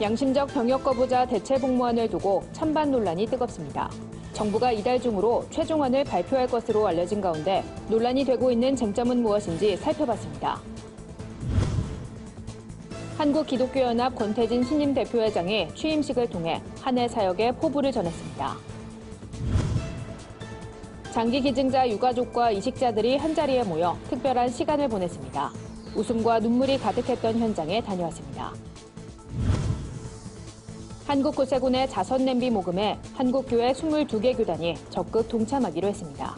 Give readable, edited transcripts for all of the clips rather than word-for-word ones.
양심적 병역 거부자 대체 복무안을 두고 찬반 논란이 뜨겁습니다. 정부가 이달 중으로 최종안을 발표할 것으로 알려진 가운데 논란이 되고 있는 쟁점은 무엇인지 살펴봤습니다. 한국기독교연합 권태진 신임 대표회장이 취임식을 통해 한 해 사역에 포부를 전했습니다. 장기 기증자 유가족과 이식자들이 한자리에 모여 특별한 시간을 보냈습니다. 웃음과 눈물이 가득했던 현장에 다녀왔습니다. 한국구세군의 자선냄비 모금에 한국교회 22개 교단이 적극 동참하기로 했습니다.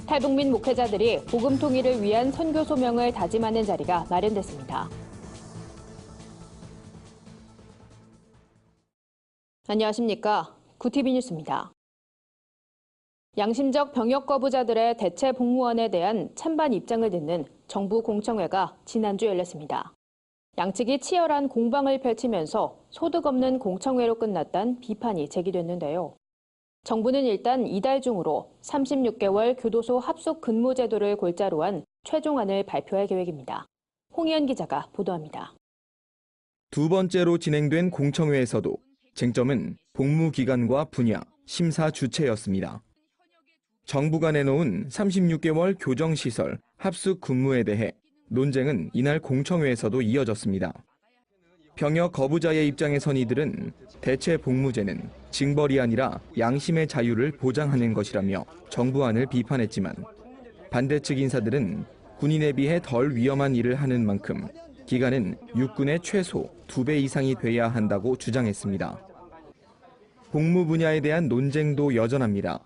탈북민 목회자들이 복음 통일을 위한 선교 소명을 다짐하는 자리가 마련됐습니다. 안녕하십니까? 구티비 뉴스입니다. 양심적 병역 거부자들의 대체 복무원에 대한 찬반 입장을 듣는 정부 공청회가 지난주 열렸습니다. 양측이 치열한 공방을 펼치면서 소득 없는 공청회로 끝났다는 비판이 제기됐는데요. 정부는 일단 이달 중으로 36개월 교도소 합숙 근무 제도를 골자로 한 최종안을 발표할 계획입니다. 홍희연 기자가 보도합니다. 두 번째로 진행된 공청회에서도 쟁점은 복무 기간과 분야, 심사 주체였습니다. 정부가 내놓은 36개월 교정시설 합숙 근무에 대해 논쟁은 이날 공청회에서도 이어졌습니다. 병역 거부자의 입장에 선 이들은 대체 복무제는 징벌이 아니라 양심의 자유를 보장하는 것이라며 정부안을 비판했지만 반대 측 인사들은 군인에 비해 덜 위험한 일을 하는 만큼 기간은 육군의 최소 2배 이상이 돼야 한다고 주장했습니다. 복무 분야에 대한 논쟁도 여전합니다.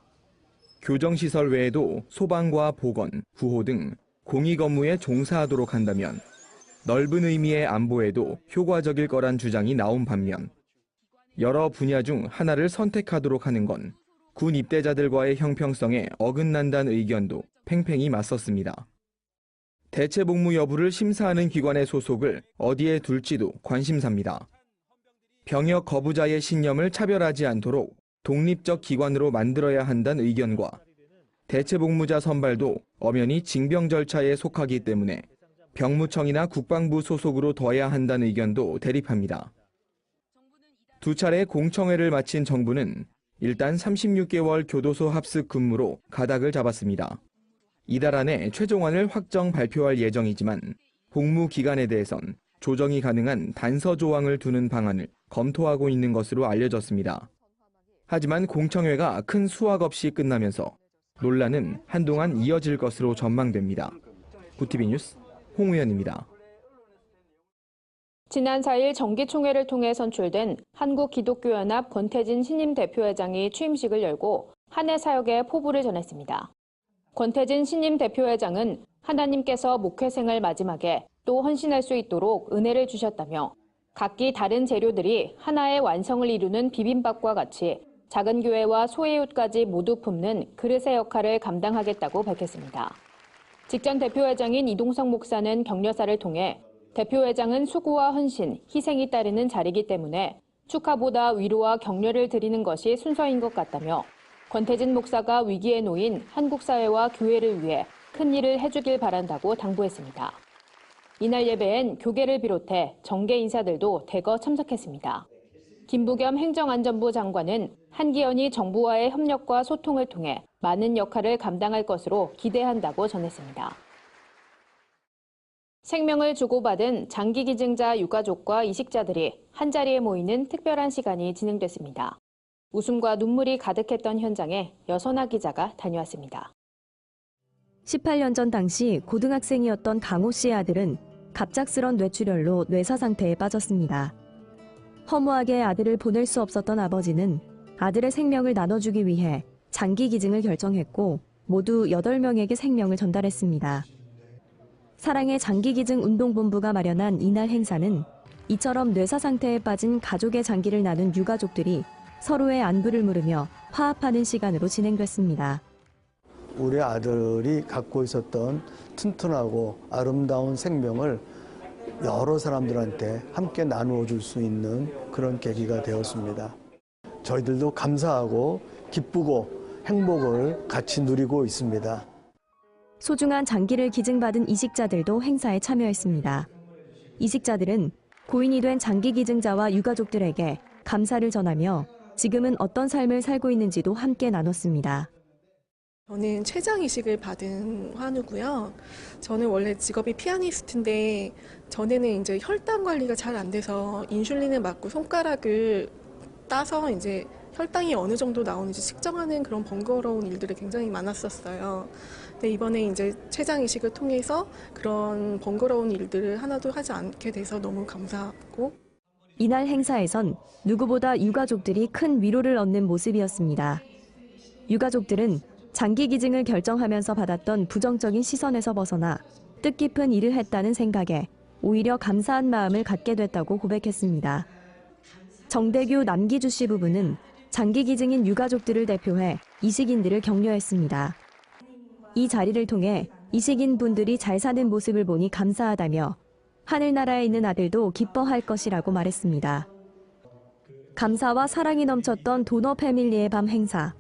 교정시설 외에도 소방과 보건, 구호 등 공익 업무에 종사하도록 한다면 넓은 의미의 안보에도 효과적일 거란 주장이 나온 반면 여러 분야 중 하나를 선택하도록 하는 건 군 입대자들과의 형평성에 어긋난다는 의견도 팽팽히 맞섰습니다. 대체 복무 여부를 심사하는 기관의 소속을 어디에 둘지도 관심사입니다. 병역 거부자의 신념을 차별하지 않도록 독립적 기관으로 만들어야 한다는 의견과 대체 복무자 선발도 엄연히 징병 절차에 속하기 때문에 병무청이나 국방부 소속으로 둬야 한다는 의견도 대립합니다. 두 차례 공청회를 마친 정부는 일단 36개월 교도소 합숙 근무로 가닥을 잡았습니다. 이달 안에 최종안을 확정 발표할 예정이지만 복무 기간에 대해선 조정이 가능한 단서 조항을 두는 방안을 검토하고 있는 것으로 알려졌습니다. 하지만 공청회가 큰 수확 없이 끝나면서 논란은 한동안 이어질 것으로 전망됩니다. 구티비 뉴스 홍우연입니다. 지난 4일 정기총회를 통해 선출된 한국기독교연합 권태진 신임 대표회장이 취임식을 열고 한 해 사역에 포부를 전했습니다. 권태진 신임 대표회장은 하나님께서 목회생활 마지막에 또 헌신할 수 있도록 은혜를 주셨다며 각기 다른 재료들이 하나의 완성을 이루는 비빔밥과 같이 작은 교회와 소외이웃까지 모두 품는 그릇의 역할을 감당하겠다고 밝혔습니다. 직전 대표회장인 이동석 목사는 격려사를 통해 대표회장은 수고와 헌신, 희생이 따르는 자리이기 때문에 축하보다 위로와 격려를 드리는 것이 순서인 것 같다며 권태진 목사가 위기에 놓인 한국 사회와 교회를 위해 큰 일을 해주길 바란다고 당부했습니다. 이날 예배엔 교계를 비롯해 정계 인사들도 대거 참석했습니다. 김부겸 행정안전부 장관은 한기현이 정부와의 협력과 소통을 통해 많은 역할을 감당할 것으로 기대한다고 전했습니다. 생명을 주고받은 장기 기증자 유가족과 이식자들이 한자리에 모이는 특별한 시간이 진행됐습니다. 웃음과 눈물이 가득했던 현장에 여선아 기자가 다녀왔습니다. 18년 전 당시 고등학생이었던 강호 씨의 아들은 갑작스런 뇌출혈로 뇌사 상태에 빠졌습니다. 허무하게 아들을 보낼 수 없었던 아버지는 아들의 생명을 나눠주기 위해 장기 기증을 결정했고 모두 8명에게 생명을 전달했습니다. 사랑의 장기기증 운동본부가 마련한 이날 행사는 이처럼 뇌사 상태에 빠진 가족의 장기를 나눈 유가족들이 서로의 안부를 물으며 화합하는 시간으로 진행됐습니다. 우리 아들이 갖고 있었던 튼튼하고 아름다운 생명을 여러 사람들한테 함께 나누어 줄 수 있는 그런 계기가 되었습니다. 저희들도 감사하고 기쁘고 행복을 같이 누리고 있습니다. 소중한 장기를 기증받은 이식자들도 행사에 참여했습니다. 이식자들은 고인이 된 장기 기증자와 유가족들에게 감사를 전하며 지금은 어떤 삶을 살고 있는지도 함께 나눴습니다. 저는 췌장이식을 받은 환우고요. 저는 원래 직업이 피아니스트인데 전에는 이제 혈당 관리가 잘 안 돼서 인슐린을 맞고 손가락을 따서 이제 혈당이 어느 정도 나오는지 측정하는 그런 번거로운 일들이 굉장히 많았었어요. 근데 이번에 이제 췌장이식을 통해서 그런 번거로운 일들을 하나도 하지 않게 돼서 너무 감사하고. 이날 행사에선 누구보다 유가족들이 큰 위로를 얻는 모습이었습니다. 유가족들은 장기 기증을 결정하면서 받았던 부정적인 시선에서 벗어나 뜻깊은 일을 했다는 생각에 오히려 감사한 마음을 갖게 됐다고 고백했습니다. 정대규 남기주 씨 부부는 장기 기증인 유가족들을 대표해 이식인들을 격려했습니다. 이 자리를 통해 이식인 분들이 잘 사는 모습을 보니 감사하다며 하늘나라에 있는 아들도 기뻐할 것이라고 말했습니다. 감사와 사랑이 넘쳤던 도너 패밀리의 밤 행사.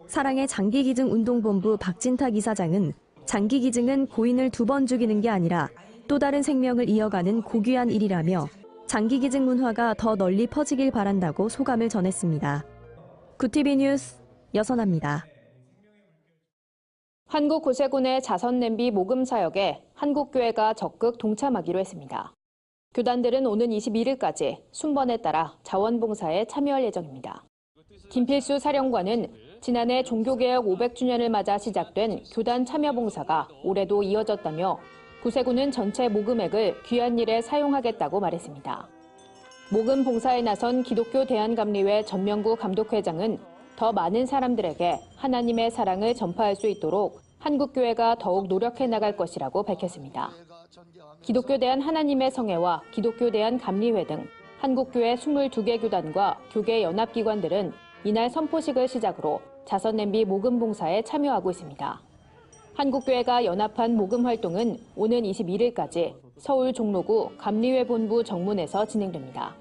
사랑의 장기기증 운동본부 박진탁 이사장은 장기기증은 고인을 2번 죽이는 게 아니라 또 다른 생명을 이어가는 고귀한 일이라며 장기기증 문화가 더 널리 퍼지길 바란다고 소감을 전했습니다. 구티비 뉴스 여선아입니다. 한국구세군의 자선냄비 모금 사역에 한국교회가 적극 동참하기로 했습니다. 교단들은 오는 21일까지 순번에 따라 자원봉사에 참여할 예정입니다. 김필수 사령관은 지난해 종교개혁 500주년을 맞아 시작된 교단 참여봉사가 올해도 이어졌다며 구세군은 전체 모금액을 귀한 일에 사용하겠다고 말했습니다. 모금 봉사에 나선 기독교 대한감리회 전명구 감독회장은 더 많은 사람들에게 하나님의 사랑을 전파할 수 있도록 한국교회가 더욱 노력해 나갈 것이라고 밝혔습니다. 기독교 대한 하나님의 성회와 기독교 대한 감리회 등 한국교회 22개 교단과 교계 연합기관들은 이날 선포식을 시작으로 자선냄비 모금 봉사에 참여하고 있습니다. 한국교회가 연합한 모금 활동은 오는 21일까지 서울 종로구 감리회 본부 정문에서 진행됩니다.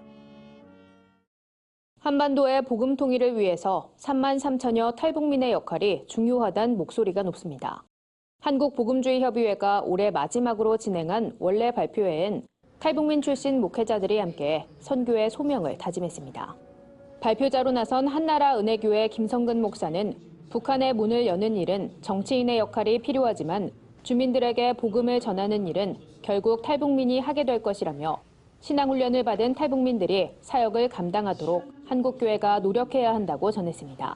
한반도의 복음 통일을 위해서 3만 3천여 탈북민의 역할이 중요하다는 목소리가 높습니다. 한국복음주의협의회가 올해 마지막으로 진행한 원래 발표회엔 탈북민 출신 목회자들이 함께 선교의 소명을 다짐했습니다. 발표자로 나선 한나라 은혜교회 김성근 목사는 북한의 문을 여는 일은 정치인의 역할이 필요하지만 주민들에게 복음을 전하는 일은 결국 탈북민이 하게 될 것이라며 신앙훈련을 받은 탈북민들이 사역을 감당하도록 한국교회가 노력해야 한다고 전했습니다.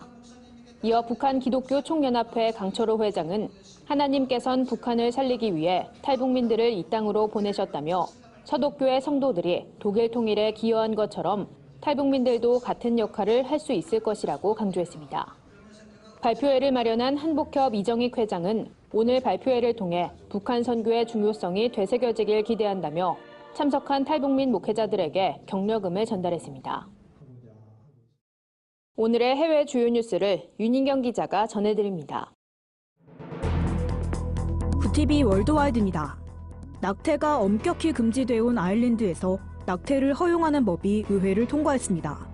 이어 북한 기독교 총연합회 강철호 회장은 하나님께선 북한을 살리기 위해 탈북민들을 이 땅으로 보내셨다며 서독교회 성도들이 독일 통일에 기여한 것처럼 탈북민들도 같은 역할을 할 수 있을 것이라고 강조했습니다. 발표회를 마련한 한복협 이정익 회장은 오늘 발표회를 통해 북한 선교의 중요성이 되새겨지길 기대한다며 참석한 탈북민 목회자들에게 격려금을 전달했습니다. 오늘의 해외 주요 뉴스를 윤인경 기자가 전해드립니다. 구티비 월드와이드입니다. 낙태가 엄격히 금지되어 온 아일랜드에서 낙태를 허용하는 법이 의회를 통과했습니다.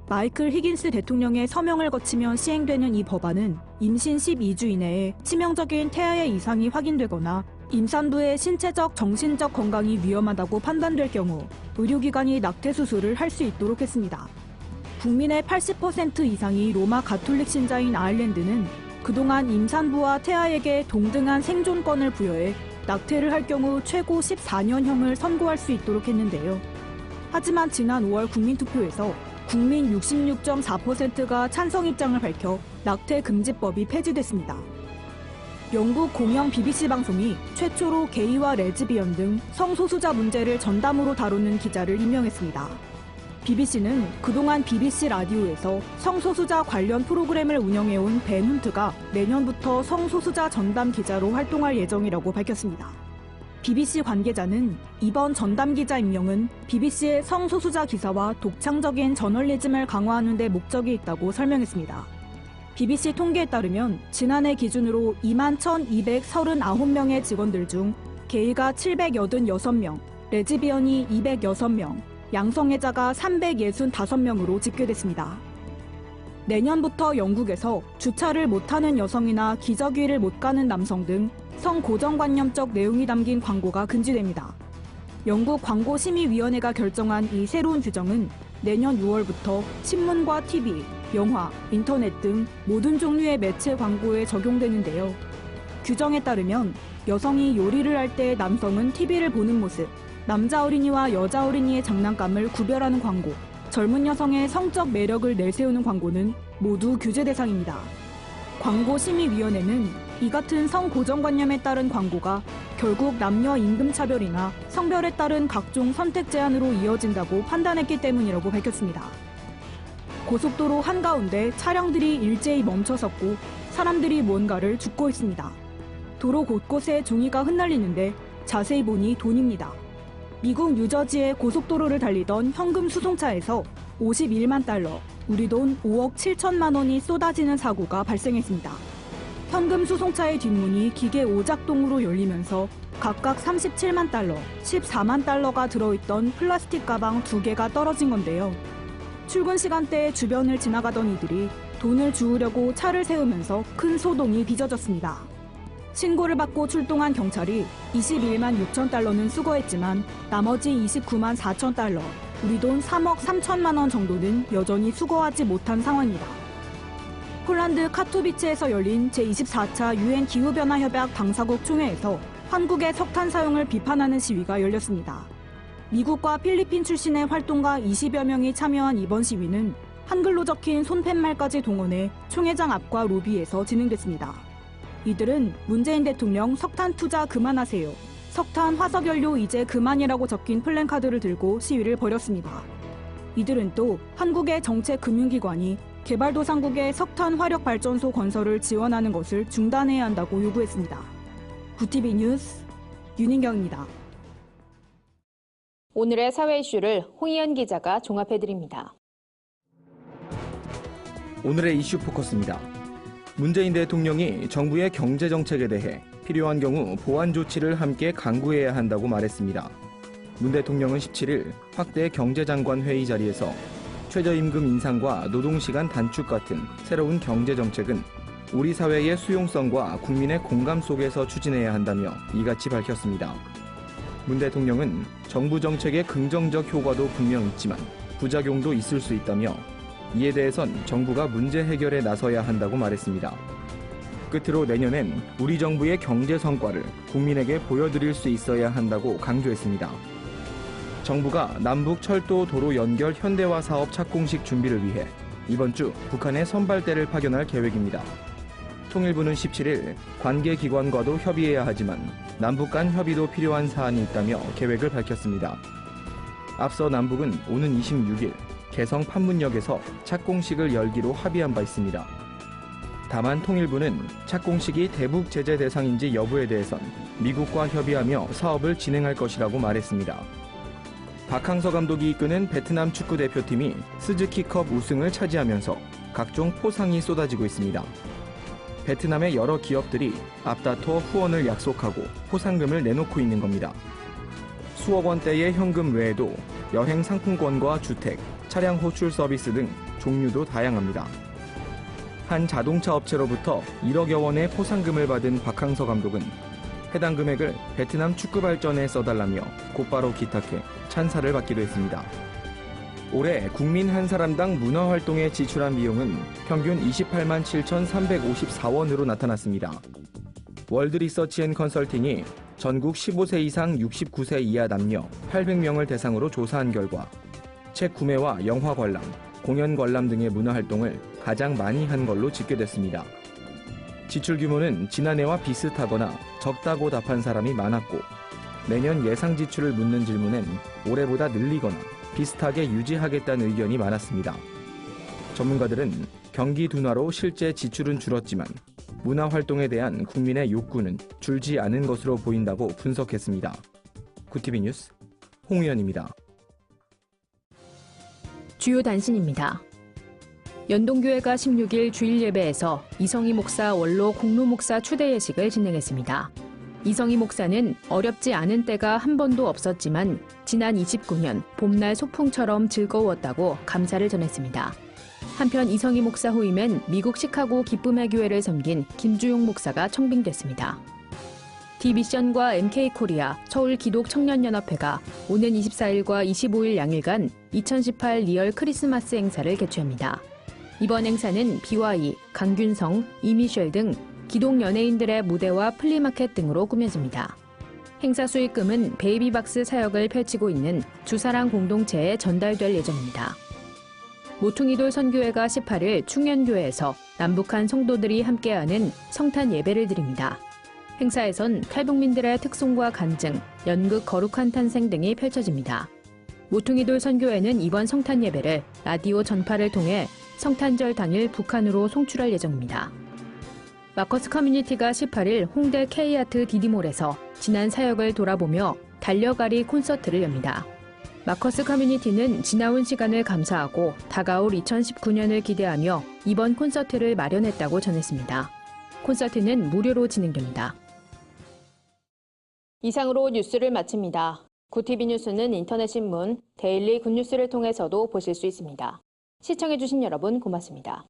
마이클 히긴스 대통령의 서명을 거치면 시행되는 이 법안은 임신 12주 이내에 치명적인 태아의 이상이 확인되거나 임산부의 신체적, 정신적 건강이 위험하다고 판단될 경우 의료기관이 낙태 수술을 할 수 있도록 했습니다. 국민의 80% 이상이 로마 가톨릭 신자인 아일랜드는 그동안 임산부와 태아에게 동등한 생존권을 부여해 낙태를 할 경우 최고 14년형을 선고할 수 있도록 했는데요. 하지만 지난 5월 국민투표에서 국민 66.4%가 찬성 입장을 밝혀 낙태 금지법이 폐지됐습니다. 영국 공영 BBC 방송이 최초로 게이와 레즈비언 등 성소수자 문제를 전담으로 다루는 기자를 임명했습니다. BBC는 그동안 BBC 라디오에서 성소수자 관련 프로그램을 운영해온 벤 훈트가 내년부터 성소수자 전담 기자로 활동할 예정이라고 밝혔습니다. BBC 관계자는 이번 전담 기자 임명은 BBC의 성소수자 기사와 독창적인 저널리즘을 강화하는 데 목적이 있다고 설명했습니다. BBC 통계에 따르면 지난해 기준으로 21,239명의 직원들 중 게이가 786명, 레즈비언이 206명, 양성애자가 365명으로 집계됐습니다. 내년부터 영국에서 주차를 못하는 여성이나 기저귀를 못 가는 남성 등 성고정관념적 내용이 담긴 광고가 금지됩니다. 영국 광고심의위원회가 결정한 이 새로운 규정은 내년 6월부터 신문과 TV, 영화, 인터넷 등 모든 종류의 매체 광고에 적용되는데요. 규정에 따르면 여성이 요리를 할 때 남성은 TV를 보는 모습, 남자 어린이와 여자 어린이의 장난감을 구별하는 광고, 젊은 여성의 성적 매력을 내세우는 광고는 모두 규제 대상입니다. 광고심의위원회는 이 같은 성고정관념에 따른 광고가 결국 남녀 임금차별이나 성별에 따른 각종 선택 제한으로 이어진다고 판단했기 때문이라고 밝혔습니다. 고속도로 한가운데 차량들이 일제히 멈춰섰고 사람들이 뭔가를 줍고 있습니다. 도로 곳곳에 종이가 흩날리는데 자세히 보니 돈입니다. 미국 뉴저지의 고속도로를 달리던 현금 수송차에서 51만 달러, 우리 돈 5억 7천만 원이 쏟아지는 사고가 발생했습니다. 현금 수송차의 뒷문이 기계 오작동으로 열리면서 각각 37만 달러, 14만 달러가 들어있던 플라스틱 가방 2개가 떨어진 건데요. 출근 시간대에 주변을 지나가던 이들이 돈을 주우려고 차를 세우면서 큰 소동이 빚어졌습니다. 신고를 받고 출동한 경찰이 21만 6천 달러는 수거했지만 나머지 29만 4천 달러, 우리 돈 3억 3천만 원 정도는 여전히 수거하지 못한 상황입니다. 폴란드 카토비츠에서 열린 제24차 유엔 기후변화협약 당사국 총회에서 한국의 석탄 사용을 비판하는 시위가 열렸습니다. 미국과 필리핀 출신의 활동가 20여 명이 참여한 이번 시위는 한글로 적힌 손팻말까지 동원해 총회장 앞과 로비에서 진행됐습니다. 이들은 문재인 대통령 석탄 투자 그만하세요, 석탄 화석연료 이제 그만이라고 적힌 플랜카드를 들고 시위를 벌였습니다. 이들은 또 한국의 정책금융기관이 개발도상국의 석탄 화력발전소 건설을 지원하는 것을 중단해야 한다고 요구했습니다. 구티비 뉴스 윤인경입니다. 오늘의 사회 이슈를 홍희연 기자가 종합해드립니다. 오늘의 이슈 포커스입니다. 문재인 대통령이 정부의 경제 정책에 대해 필요한 경우 보완 조치를 함께 강구해야 한다고 말했습니다. 문 대통령은 17일 확대 경제장관 회의 자리에서 최저임금 인상과 노동시간 단축 같은 새로운 경제정책은 우리 사회의 수용성과 국민의 공감 속에서 추진해야 한다며 이같이 밝혔습니다. 문 대통령은 정부 정책의 긍정적 효과도 분명 있지만 부작용도 있을 수 있다며 이에 대해선 정부가 문제 해결에 나서야 한다고 말했습니다. 끝으로 내년엔 우리 정부의 경제 성과를 국민에게 보여드릴 수 있어야 한다고 강조했습니다. 정부가 남북 철도 도로 연결 현대화 사업 착공식 준비를 위해 이번 주 북한에 선발대를 파견할 계획입니다. 통일부는 17일 관계기관과도 협의해야 하지만 남북 간 협의도 필요한 사안이 있다며 계획을 밝혔습니다. 앞서 남북은 오는 26일 개성 판문역에서 착공식을 열기로 합의한 바 있습니다. 다만 통일부는 착공식이 대북 제재 대상인지 여부에 대해선 미국과 협의하며 사업을 진행할 것이라고 말했습니다. 박항서 감독이 이끄는 베트남 축구 대표팀이 스즈키컵 우승을 차지하면서 각종 포상이 쏟아지고 있습니다. 베트남의 여러 기업들이 앞다퉈 후원을 약속하고 포상금을 내놓고 있는 겁니다. 수억 원대의 현금 외에도 여행 상품권과 주택, 차량 호출 서비스 등 종류도 다양합니다. 한 자동차 업체로부터 1억여 원의 포상금을 받은 박항서 감독은 해당 금액을 베트남 축구 발전에 써달라며 곧바로 기탁해 찬사를 받기도 했습니다. 올해 국민 한 사람당 문화활동에 지출한 비용은 평균 28만 7,354원으로 나타났습니다. 월드리서치앤컨설팅이 전국 15세 이상 69세 이하 남녀 800명을 대상으로 조사한 결과 책 구매와 영화 관람, 공연 관람 등의 문화활동을 가장 많이 한 걸로 집계됐습니다. 지출 규모는 지난해와 비슷하거나 적다고 답한 사람이 많았고 내년 예상 지출을 묻는 질문엔 올해보다 늘리거나 비슷하게 유지하겠다는 의견이 많았습니다. 전문가들은 경기 둔화로 실제 지출은 줄었지만 문화활동에 대한 국민의 욕구는 줄지 않은 것으로 보인다고 분석했습니다. 구티비 뉴스 홍의연입니다. 주요 단신입니다. 연동교회가 16일 주일 예배에서 이성희 목사 원로 공로 목사 추대 예식을 진행했습니다. 이성희 목사는 어렵지 않은 때가 한 번도 없었지만 지난 29년 봄날 소풍처럼 즐거웠다고 감사를 전했습니다. 한편 이성희 목사 후임엔 미국 시카고 기쁨의 교회를 섬긴 김주용 목사가 청빙됐습니다. D미션과 MK코리아, 서울기독청년연합회가 오는 24일과 25일 양일간 2018 리얼 크리스마스 행사를 개최합니다. 이번 행사는 BY, 강균성, 이미셸 등 기독 연예인들의 무대와 플리마켓 등으로 꾸며집니다. 행사 수익금은 베이비박스 사역을 펼치고 있는 주사랑 공동체에 전달될 예정입니다. 모퉁이돌 선교회가 18일 충현교회에서 남북한 성도들이 함께하는 성탄 예배를 드립니다. 행사에선 탈북민들의 특송과 간증, 연극 거룩한 탄생 등이 펼쳐집니다. 모퉁이돌 선교회는 이번 성탄 예배를 라디오 전파를 통해 성탄절 당일 북한으로 송출할 예정입니다. 마커스 커뮤니티가 18일 홍대 K아트 디디몰에서 지난 사역을 돌아보며 달려가리 콘서트를 엽니다. 마커스 커뮤니티는 지나온 시간을 감사하고 다가올 2019년을 기대하며 이번 콘서트를 마련했다고 전했습니다. 콘서트는 무료로 진행됩니다. 이상으로 뉴스를 마칩니다. 구TV 뉴스는 인터넷 신문 데일리 굿뉴스를 통해서도 보실 수 있습니다. 시청해주신 여러분 고맙습니다.